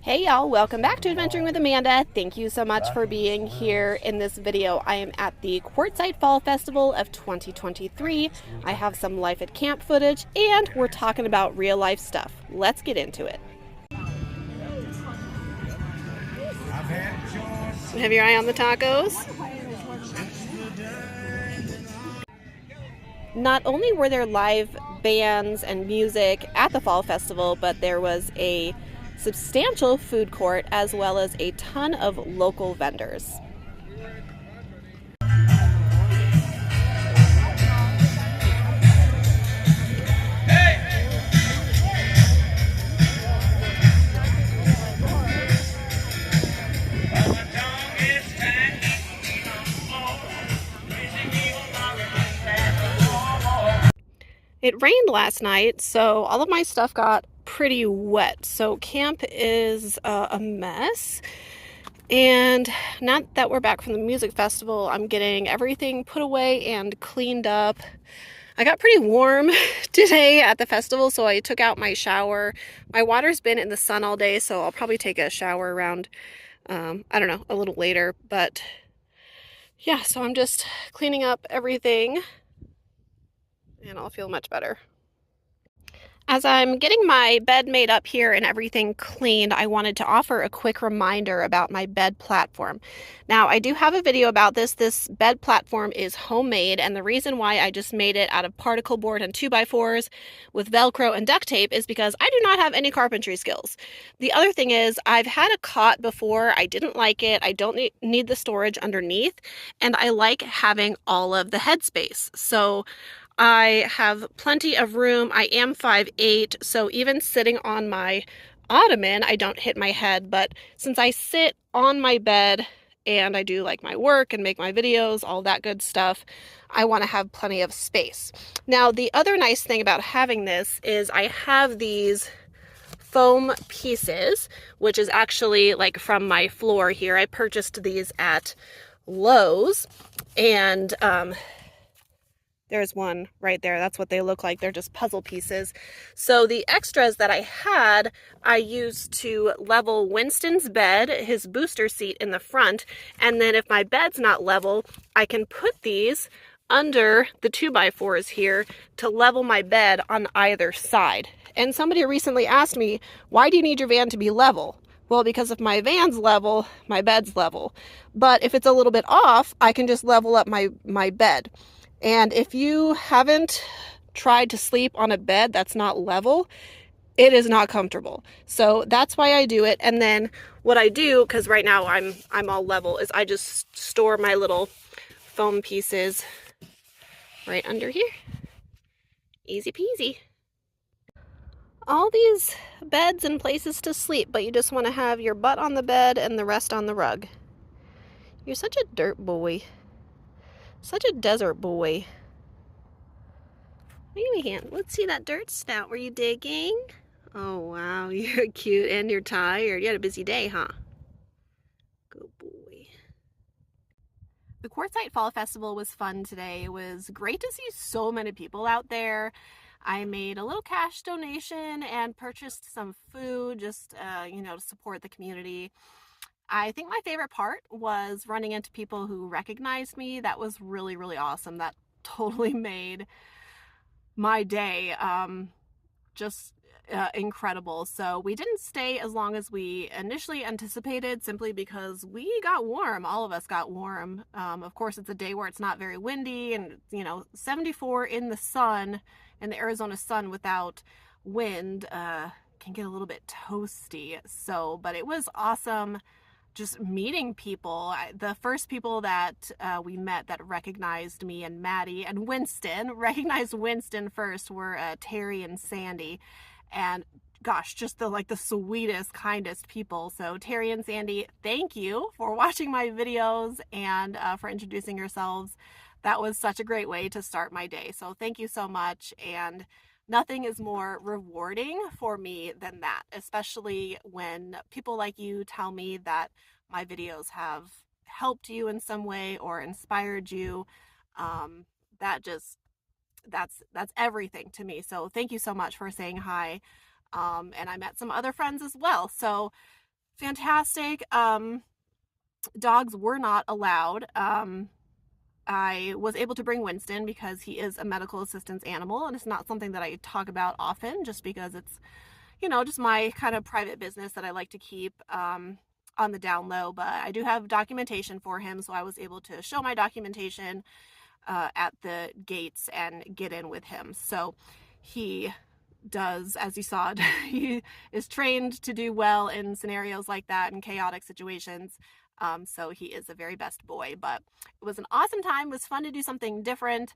Hey y'all, welcome back to Adventuring with Amanda. Thank you so much for being here in this video. I am at the Quartzsite Fall Festival of 2023. I have some life at camp footage and we're talking about real life stuff. Let's get into it. Have your eye on the tacos? Not only were there live bands and music at the Fall Festival, but there was a substantial food court as well as a ton of local vendors. It rained last night, so all of my stuff got pretty wet. So camp is a mess. And now that we're back from the music festival, I'm getting everything put away and cleaned up. I got pretty warm today at the festival, so I took out my shower. My water's been in the sun all day, so I'll probably take a shower around, I don't know, a little later. But yeah, so I'm just cleaning up everything and I'll feel much better. As I'm getting my bed made up here and everything cleaned, I wanted to offer a quick reminder about my bed platform. Now, I do have a video about this. This bed platform is homemade, and the reason why I just made it out of particle board and 2x4s with Velcro and duct tape is because I do not have any carpentry skills. The other thing is, I've had a cot before. I didn't like it. I don't need the storage underneath, and I like having all of the headspace. So I have plenty of room. I am 5'8", so even sitting on my ottoman, I don't hit my head. But since I sit on my bed and I do like my work and make my videos, all that good stuff, I want to have plenty of space. Now, the other nice thing about having this is I have these foam pieces, which is actually like from my floor here. I purchased these at Lowe's, and there's one right there. That's what they look like. They're just puzzle pieces. So the extras that I had, I used to level Winston's bed, his booster seat in the front. And then if my bed's not level, I can put these under the 2x4s here to level my bed on either side. And somebody recently asked me, why do you need your van to be level? Well, because if my van's level, my bed's level. But if it's a little bit off, I can just level up my bed. And if you haven't tried to sleep on a bed that's not level, it is not comfortable. So that's why I do it. And then what I do, because right now I'm all level, is I just store my little foam pieces right under here. Easy peasy. All these beds and places to sleep, but you just want to have your butt on the bed and the rest on the rug. You're such a dirt boy. Such a desert boy. Wait a minute. Let's see that dirt snout. Were you digging? Oh, wow. You're cute and you're tired. You had a busy day, huh? Good boy. The Quartzsite Fall Festival was fun today. It was great to see so many people out there. I made a little cash donation and purchased some food just, to support the community. I think my favorite part was running into people who recognized me. That was really, really awesome. That totally made my day incredible. So we didn't stay as long as we initially anticipated simply because we got warm. All of us got warm. Of course, it's a day where it's not very windy and, 74 in the sun, in the Arizona sun without wind can get a little bit toasty. So, but it was awesome. Just meeting people. The first people that we met that recognized me and Maddie and Winston, recognized Winston first, were Terry and Sandy. And gosh, just the sweetest, kindest people. So Terry and Sandy, thank you for watching my videos and for introducing yourselves. That was such a great way to start my day. So thank you so much. And nothing is more rewarding for me than that, especially when people like you tell me that my videos have helped you in some way or inspired you. That's everything to me. So thank you so much for saying hi. And I met some other friends as well. So fantastic. Dogs were not allowed. I was able to bring Winston because he is a medical assistance animal, and it's not something that I talk about often just because it's, just my kind of private business that I like to keep on the down low. But I do have documentation for him, so I was able to show my documentation at the gates and get in with him. So he does, as you saw, he is trained to do well in scenarios like that, in chaotic situations. So he is a very best boy. But it was an awesome time. It was fun to do something different.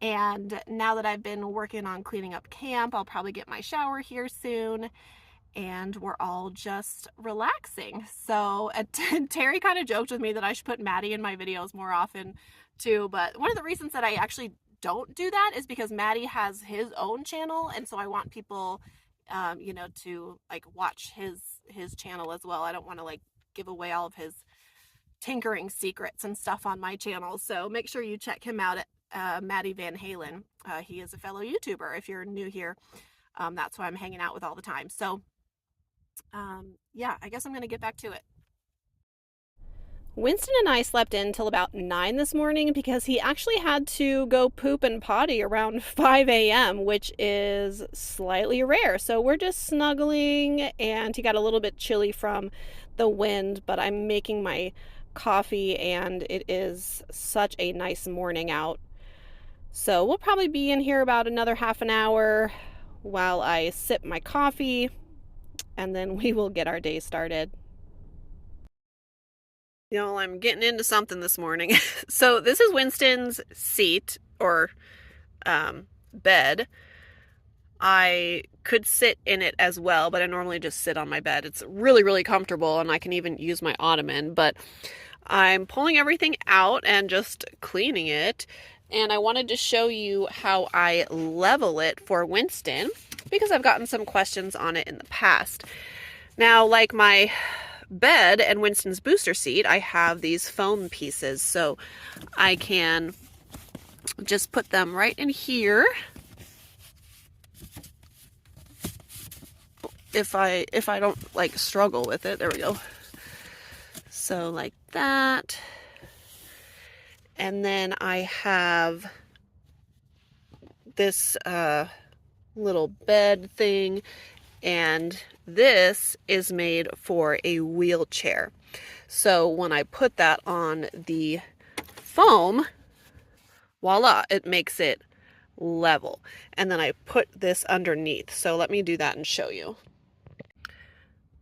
And now that I've been working on cleaning up camp, I'll probably get my shower here soon. And we're all just relaxing. So Terry kind of joked with me that I should put Maddie in my videos more often too. But one of the reasons that I actually don't do that is because Maddie has his own channel. And so I want people, to like watch his channel as well. I don't want to like give away all of his tinkering secrets and stuff on my channel. So make sure you check him out at Maddie Van Halen. He is a fellow YouTuber. If you're new here, that's who I'm hanging out with all the time. So yeah, I guess I'm going to get back to it. Winston and I slept in till about 9 this morning because he actually had to go poop and potty around 5 a.m., which is slightly rare. So we're just snuggling, and he got a little bit chilly from the wind, but I'm making my coffee, and it is such a nice morning out. So we'll probably be in here about another half an hour while I sip my coffee, and then we will get our day started. I'm getting into something this morning. So this is Winston's seat or bed. I could sit in it as well, but I normally just sit on my bed. It's really, really comfortable, and I can even use my ottoman, but I'm pulling everything out and just cleaning it. And I wanted to show you how I level it for Winston because I've gotten some questions on it in the past. Now, like my bed and Winston's booster seat, I have these foam pieces, so I can just put them right in here if I don't like struggle with it. There we go. So like that. And then I have this little bed thing, and this is made for a wheelchair. So when I put that on the foam, voila, it makes it level. And then I put this underneath. So let me do that and show you.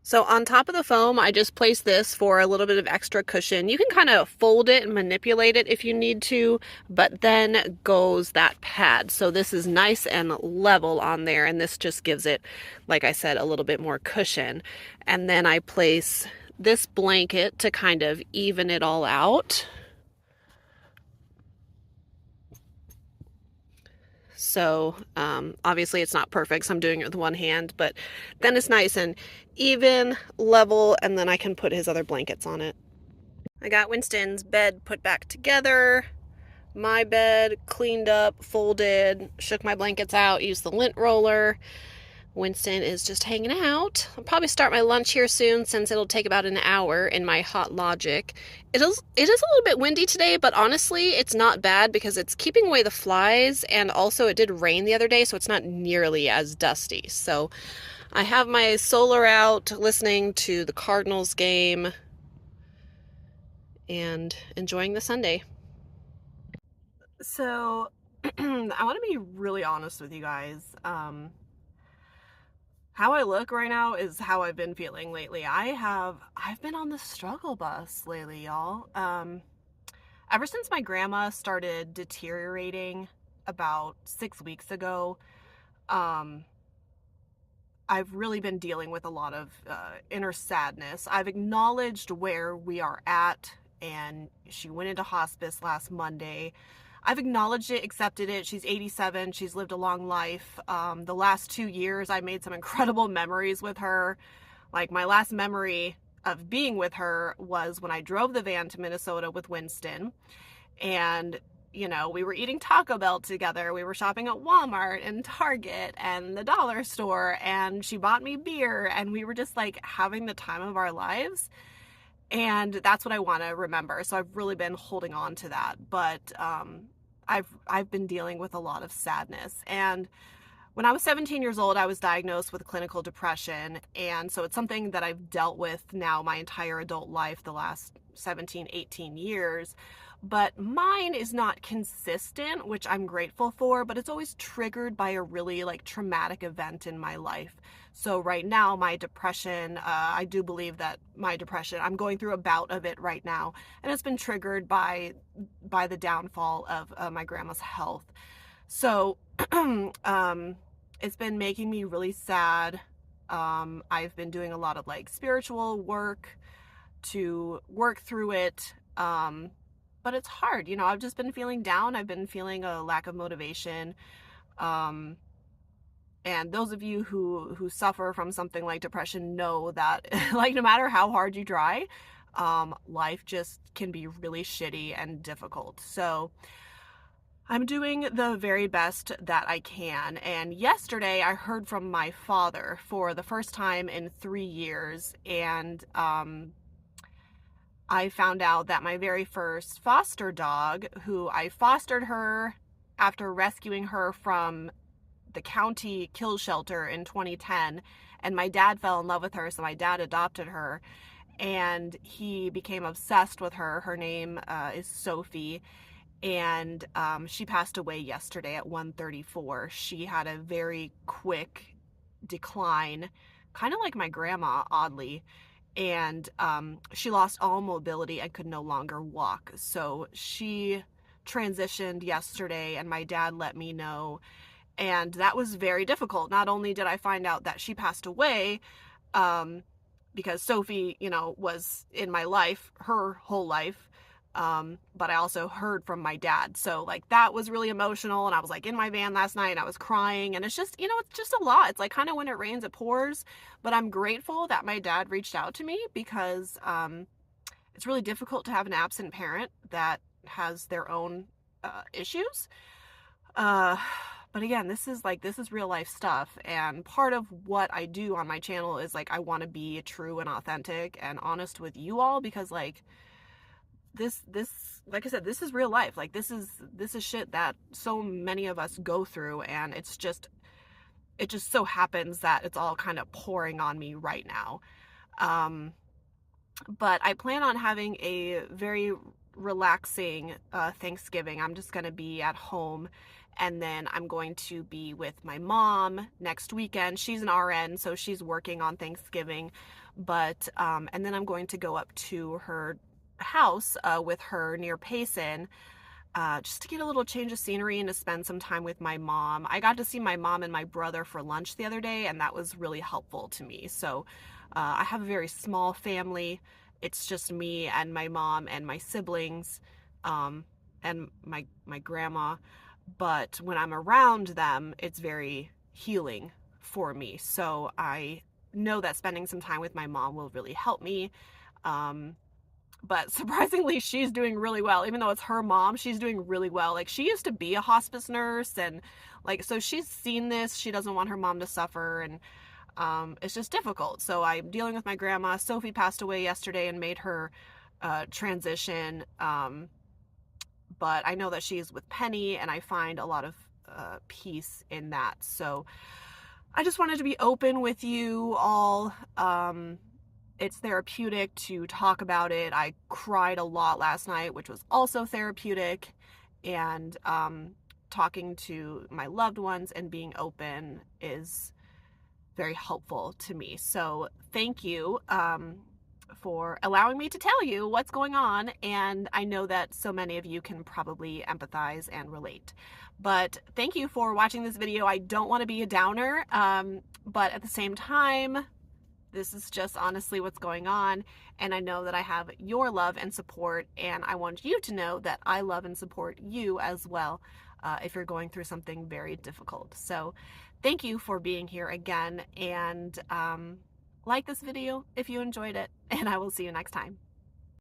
So on top of the foam, I just place this for a little bit of extra cushion. You can kind of fold it and manipulate it if you need to, but then goes that pad. So this is nice and level on there, and this just gives it, like I said, a little bit more cushion. And then I place this blanket to kind of even it all out. So obviously it's not perfect, so I'm doing it with one hand, but then it's nice and even, level, and then I can put his other blankets on it. I got Winston's bed put back together, my bed cleaned up, folded, shook my blankets out, used the lint roller. Winston is just hanging out. I'll probably start my lunch here soon since it'll take about an hour in my Hot Logic. It is a little bit windy today, but honestly, it's not bad because it's keeping away the flies, and also it did rain the other day, so it's not nearly as dusty. So I have my solar out, listening to the Cardinals game, and enjoying the Sunday. So I want to be really honest with you guys. How I look right now is how I've been feeling lately. I've been on the struggle bus lately, y'all. Ever since my grandma started deteriorating about 6 weeks ago, I've really been dealing with a lot of inner sadness. I've acknowledged where we are at, and she went into hospice last Monday. I've acknowledged it, accepted it. She's 87. She's lived a long life. The last 2 years, I made some incredible memories with her. Like, my last memory of being with her was when I drove the van to Minnesota with Winston. And you know, we were eating Taco Bell together. We were shopping at Walmart and Target and the dollar store, and she bought me beer, and we were just like having the time of our lives. And that's what I want to remember. So I've really been holding on to that. But I've been dealing with a lot of sadness. And when I was 17 years old, I was diagnosed with clinical depression. And so it's something that I've dealt with now my entire adult life, the last 17, 18 years. But mine is not consistent, which I'm grateful for, but it's always triggered by a really like traumatic event in my life. So right now, my depression, I do believe that my depression, I'm going through a bout of it right now, and it's been triggered by the downfall of my grandma's health. So it's been making me really sad. I've been doing a lot of like spiritual work to work through it. But it's hard, you know, I've just been feeling down. I've been feeling a lack of motivation. And those of you who suffer from something like depression know that like no matter how hard you try, life just can be really shitty and difficult. So I'm doing the very best that I can. And yesterday I heard from my father for the first time in 3 years. And I found out that my very first foster dog, who I fostered her after rescuing her from the county kill shelter in 2010, and my dad fell in love with her, so my dad adopted her, and he became obsessed with her. Her name is Sophie, and she passed away yesterday at 1:34. She had a very quick decline, kind of like my grandma, oddly. And she lost all mobility and could no longer walk. So she transitioned yesterday, and my dad let me know. And that was very difficult. Not only did I find out that she passed away, because Sophie, you know, was in my life her whole life, but I also heard from my dad. So like that was really emotional, and I was like in my van last night and I was crying, and it's just, you know, it's just a lot. It's like kind of when it rains it pours. But I'm grateful that my dad reached out to me, because it's really difficult to have an absent parent that has their own issues. But again, this is real life stuff, and part of what I do on my channel is like I want to be true and authentic and honest with you all, because like this like I said, this is real life. Like this is shit that so many of us go through, and it just so happens that it's all kind of pouring on me right now. But I plan on having a very relaxing Thanksgiving. I'm just going to be at home, and then I'm going to be with my mom next weekend. She's an RN, so she's working on Thanksgiving. But and then I'm going to go up to her house with her near Payson, just to get a little change of scenery and to spend some time with my mom. I got to see my mom and my brother for lunch the other day, and that was really helpful to me. So I have a very small family. It's just me and my mom and my siblings, and my grandma. But when I'm around them, it's very healing for me. So I know that spending some time with my mom will really help me. But surprisingly, she's doing really well. Even though it's her mom, she's doing really well. Like, she used to be a hospice nurse, and like, so she's seen this. She doesn't want her mom to suffer, and it's just difficult. So I'm dealing with my grandma. Sophie passed away yesterday and made her transition. But I know that she's with Penny, and I find a lot of peace in that. So I just wanted to be open with you all. It's therapeutic to talk about it. I cried a lot last night, which was also therapeutic. And talking to my loved ones and being open is very helpful to me. So thank you for allowing me to tell you what's going on. And I know that so many of you can probably empathize and relate. But thank you for watching this video. I don't want to be a downer, but at the same time, this is just honestly what's going on, and I know that I have your love and support, and I want you to know that I love and support you as well if you're going through something very difficult. So thank you for being here again, and like this video if you enjoyed it, and I will see you next time.